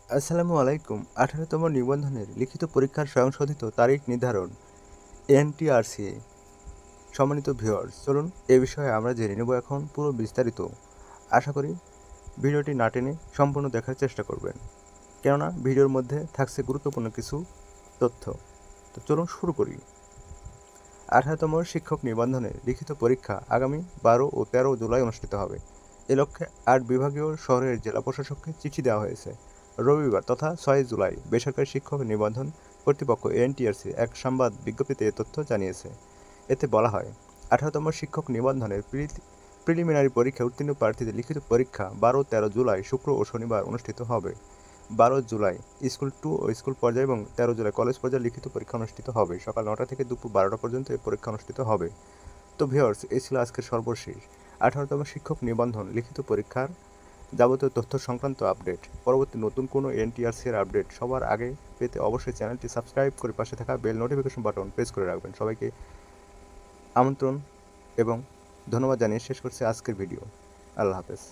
আসসালামু আলাইকুম। 18তম নিবন্ধনের লিখিত পরীক্ষার স্বয়ংশোধিত তারিখ নির্ধারণ এনটিআরসি। সম্মানিত ভিউয়ার্স, চলুন এ বিষয়ে আমরা জেনে নেব এখন পুরো বিস্তারিত। আশা করি ভিডিওটি না টেনে সম্পূর্ণ দেখার চেষ্টা করবেন, কেননা ভিডিওর মধ্যে থাকছে গুরুত্বপূর্ণ কিছু তথ্য। তো চলুন শুরু করি। 18তম শিক্ষক নিবন্ধনের লিখিত পরীক্ষা আগামী 12 ও 13 জুলাই অনুষ্ঠিত হবে। এ লক্ষ্যে 8 বিভাগীয় শহরের জেলা প্রশাসককে চিঠি দেওয়া হয়েছে। রবিবার তথা 6 জুলাই বেসরকারি শিক্ষক নিবন্ধন কর্তৃপক্ষ এনটিআরসি এক সংবাদ বিজ্ঞপ্তিতে এ তথ্য জানিয়েছে। এতে বলা হয়, 18তম শিক্ষক নিবন্ধনের প্রিলিমিনারি পরীক্ষায় উত্তীর্ণ প্রার্থীদের লিখিত পরীক্ষা 12-13 জুলাই শুক্র ও শনিবার অনুষ্ঠিত হবে। 12 জুলাই স্কুল 2 ও স্কুল পর্যায়ে এবং 13 জুলাই কলেজ পর্যায়ে লিখিত পরীক্ষা অনুষ্ঠিত হবে। সকাল 9টা থেকে দুপুর 12টা পর্যন্ত এই পরীক্ষা অনুষ্ঠিত হবে। তো ভিউয়ার্স, এই ছিল আজকের সর্বশেষ 18তম শিক্ষক নিবন্ধন লিখিত পরীক্ষার যাবতীয় তথ্য সংক্রান্ত আপডেট। পরবর্তী নতুন কোনো এনটিআরসি এর আপডেট সবার আগে পেতে অবশ্যই চ্যানেলটি সাবস্ক্রাইব করে পাশে থাকা বেল নোটিফিকেশন বাটন প্রেস করে রাখবেন। সবাইকে আমন্ত্রণ এবং ধন্যবাদ জানিয়ে শেষ করছি আজকের ভিডিও। আল্লাহ হাফেজ।